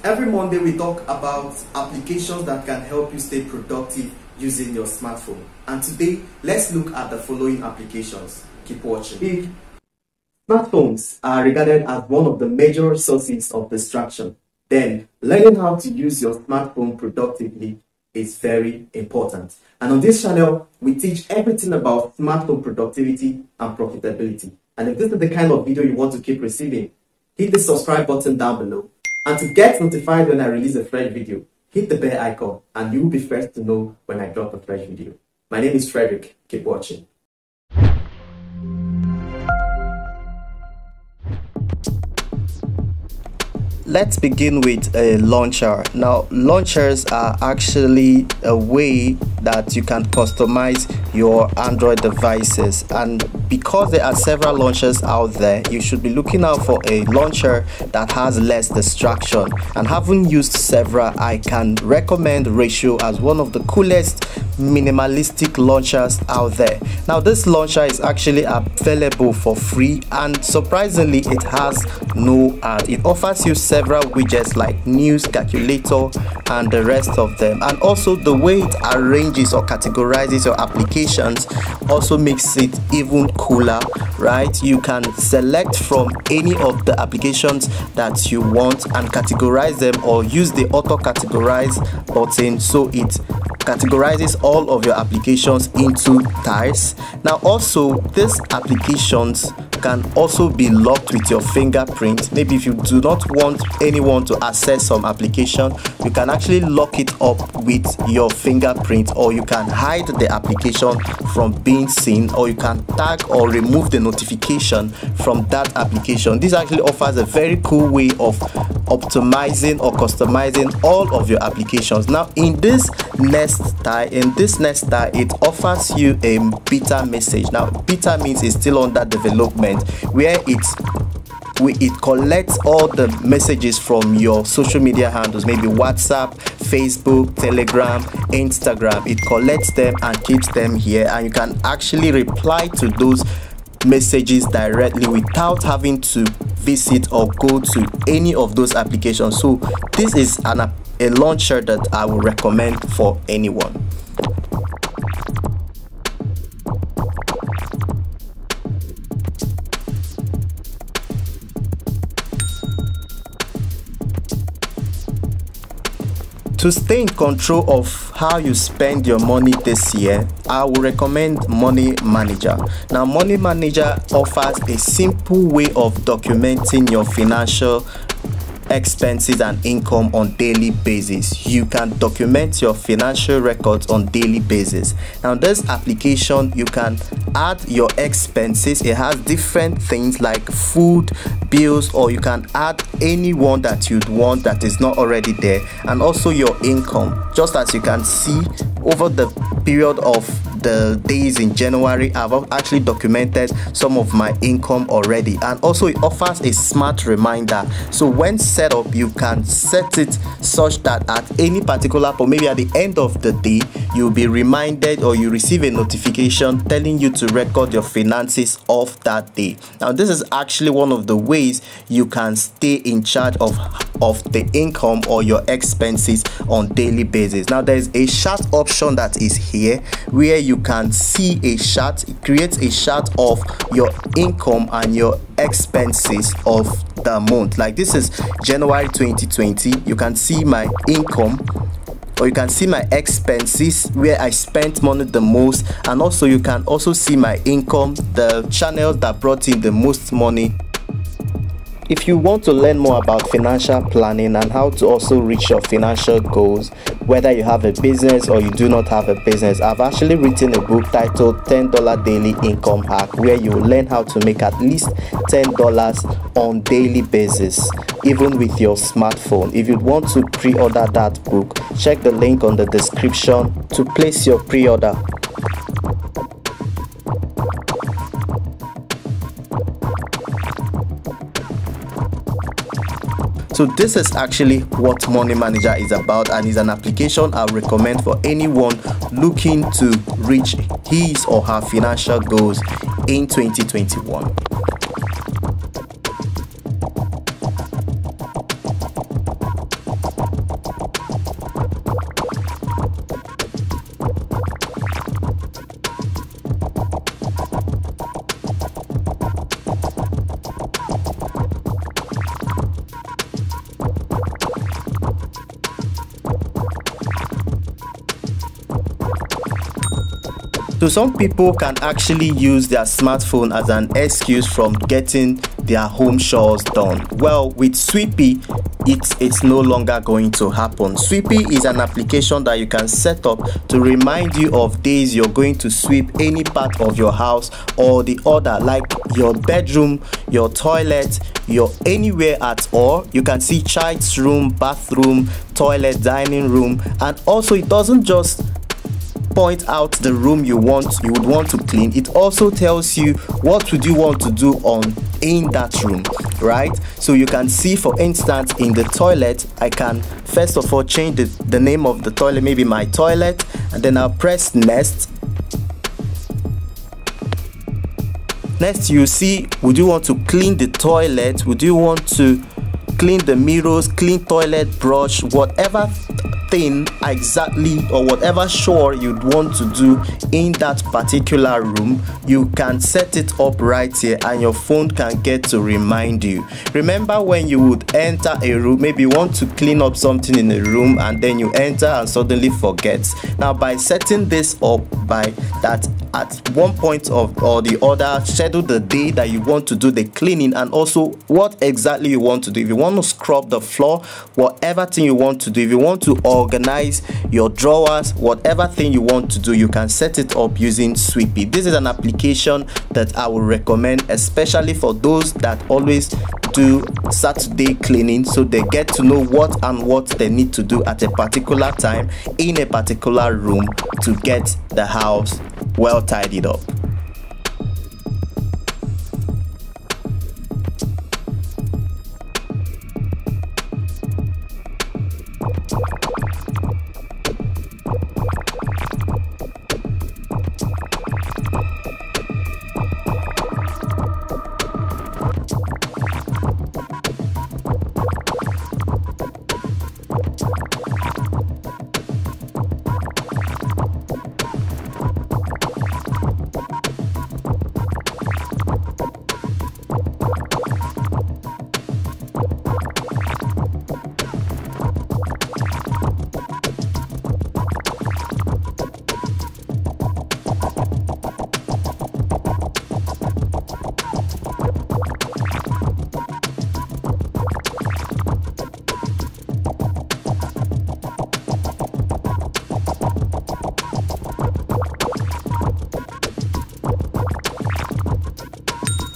Every Monday we talk about applications that can help you stay productive using your smartphone. And today, let's look at the following applications. Keep watching. Smartphones are regarded as one of the major sources of distraction. Then, learning how to use your smartphone productively is very important. And on this channel, we teach everything about smartphone productivity and profitability. And if this is the kind of video you want to keep receiving, hit the subscribe button down below. And to get notified when I release a fresh video, hit the bell icon and you will be first to know when I drop a fresh video. My name is Frederick. Keep watching. Let's begin with a launcher. Now, launchers are actually a way that you can customize your Android devices, and because there are several launchers out there, you should be looking out for a launcher that has less distraction. And having used several, I can recommend Ratio as one of the coolest minimalistic launchers out there. Now, this launcher is actually available for free, and surprisingly it has no ad. It offers you several widgets like news, calculator, and the rest of them. And also the way it arranges or categorizes your applications also makes it even cooler, right? You can select from any of the applications that you want and categorize them, or use the auto categorize button so it categorizes all of your applications into tiles. Now, also these applications can also be locked with your fingerprint. Maybe if you do not want anyone to access some application, you can actually lock it up with your fingerprint, or you can hide the application from being seen, or you can tag or remove the notification from that application. This actually offers a very cool way of optimizing or customizing all of your applications. Now, in this next style, it offers you a beta message. Now, beta means it's still under development, where it collects all the messages from your social media handles, maybe WhatsApp, Facebook, Telegram, Instagram. It collects them and keeps them here, and you can actually reply to those messages directly without having to visit or go to any of those applications. So this is a launcher that I would recommend for anyone. To stay in control of how you spend your money this year, I will recommend Money Manager. Now, Money Manager offers a simple way of documenting your financial expenses and income on daily basis. You can document your financial records on daily basis. Now, this application, you can add your expenses. It has different things like food, bills, or you can add any one that you'd want that is not already there, and also your income. Just as you can see, over the period of the days in January, I've actually documented some of my income already. And also it offers a smart reminder, so when set up, you can set it such that at any particular point, maybe at the end of the day, you'll be reminded, or you receive a notification telling you to record your finances of that day. Now, this is actually one of the ways you can stay in charge of the income or your expenses on daily basis. Now, there's a chart option that is here where you can see a chart. It creates a chart of your income and your expenses of the month. Like, this is January 2020. You can see my income, or you can see my expenses, where I spent money the most, and also you can also see my income, the channels that brought in the most money. If you want to learn more about financial planning and how to also reach your financial goals, whether you have a business or you do not have a business, I've actually written a book titled $10 Daily Income Hack, where you will learn how to make at least $10 on daily basis, even with your smartphone. If you want to pre-order that book, check the link on the description to place your pre-order. So this is actually what Money Manager is about, and is an application I recommend for anyone looking to reach his or her financial goals in 2021. So some people can actually use their smartphone as an excuse from getting their home chores done. Well, with Sweepy, it's no longer going to happen. Sweepy is an application that you can set up to remind you of days you're going to sweep any part of your house or the other, like your bedroom, your toilet, your anywhere at all. You can see child's room, bathroom, toilet, dining room, and also it doesn't just point out the room you would want to clean. It also tells you what would you want to do in that room, right? So you can see, for instance, in the toilet, I can first of all change the name of the toilet, maybe my toilet, and then I'll press next. Next, you see, would you want to clean the toilet? Would you want to clean the mirrors, clean toilet brush, whatever thing exactly or whatever chore you'd want to do in that particular room, you can set it up right here and your phone can get to remind you. Remember when you would enter a room, maybe you want to clean up something in a room and then you enter and suddenly forget. Now by setting this up, by that at one point or the other, schedule the day that you want to do the cleaning and also what exactly you want to do. If you want to scrub the floor, whatever thing you want to do, if you want to organize your drawers, whatever thing you want to do, you can set it up using Sweepy. This is an application that I would recommend, especially for those that always do Saturday cleaning, so they get to know what they need to do at a particular time in a particular room to get the house well tidied up.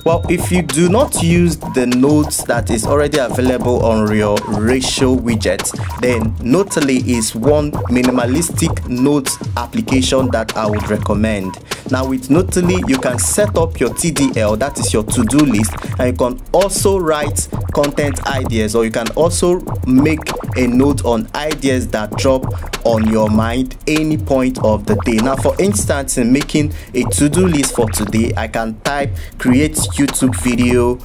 Well, if you do not use the notes that is already available on your ratio widget, then Notally is one minimalistic notes application that I would recommend. Now with Notally, you can set up your TDL, that is your to-do list, and you can also write content ideas, or you can also make a note on ideas that drop on your mind any point of the day. Now for instance, in making a to-do list for today, I can type create YouTube video,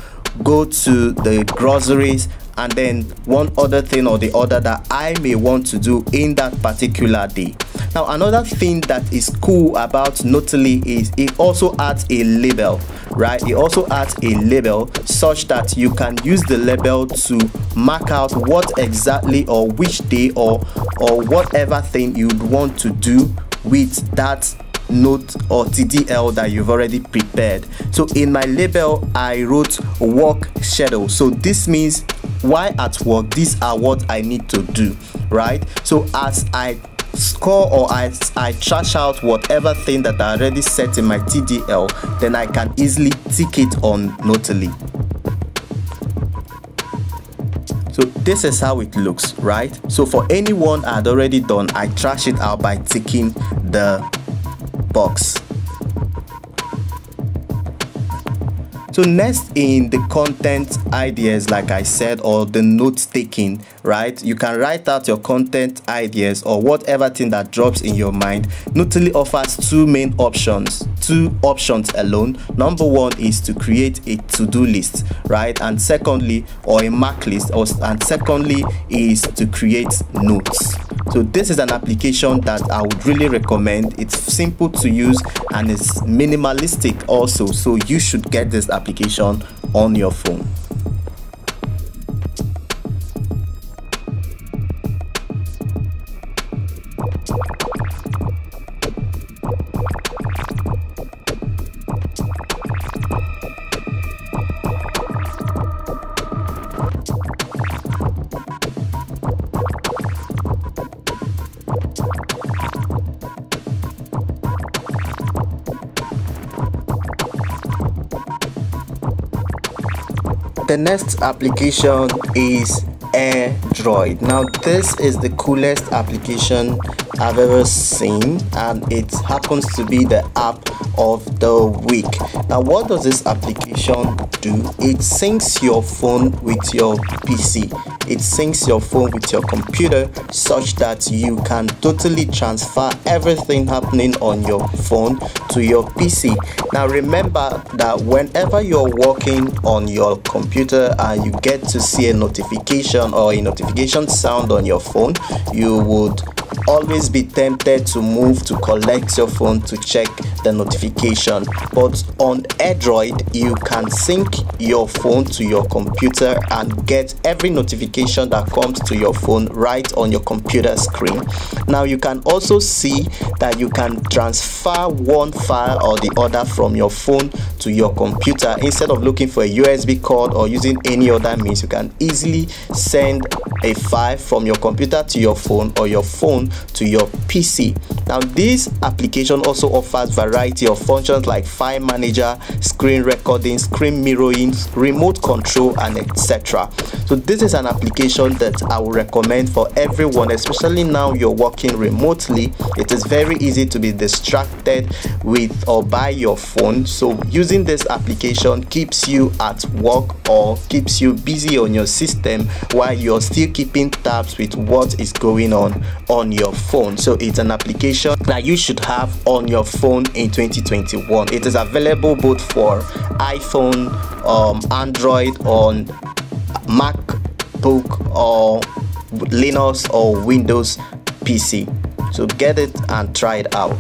go to the groceries, and then one other thing or the other that I may want to do in that particular day. Now another thing that is cool about Notally is it also adds a label, right? It also adds a label such that you can use the label to mark out what exactly or which day or whatever thing you'd want to do with that note or TDL that you've already prepared. So in my label, I wrote work schedule. So this means while at work, these are what I need to do, right? So as I score or as I trash out whatever thing that I already set in my TDL, then I can easily tick it on Notally. So this is how it looks, right? So for anyone I had already done, I trash it out by ticking the box. So next, in the content ideas, like I said, or the note taking, right? You can write out your content ideas or whatever thing that drops in your mind. Notally offers two main options, two options alone. Number one is to create a to-do list, right? And secondly, or a mark list, and secondly is to create notes. So this is an application that I would really recommend. It's simple to use and it's minimalistic also, so you should get this application on your phone. The next application is Airdroid. Now this is the coolest application I've ever seen, and it happens to be the app of the week. Now what does this application do? It syncs your phone with your PC. It syncs your phone with your computer such that you can totally transfer everything happening on your phone to your PC. Now remember that whenever you're working on your computer and you get to see a notification or a notification sound on your phone, you would always be tempted to move to collect your phone to check the notification. But on Airdroid, you can sync your phone to your computer and get every notification that comes to your phone right on your computer screen. Now you can also see that you can transfer one file or the other from your phone to your computer. Instead of looking for a USB cord or using any other means, you can easily send a file from your computer to your phone or your phone to your PC. Now this application also offers variety of functions like file manager, screen recording, screen mirroring, remote control, and etc. So this is an application that I would recommend for everyone, especially now you're working remotely. It is very easy to be distracted with or by your phone, so using this application keeps you at work or keeps you busy on your system while you're still keeping tabs with what is going on your phone. So it's an application that you should have on your phone in 2021. It is available both for iPhone, Android, on MacBook, or Linux or Windows PC. So get it and try it out.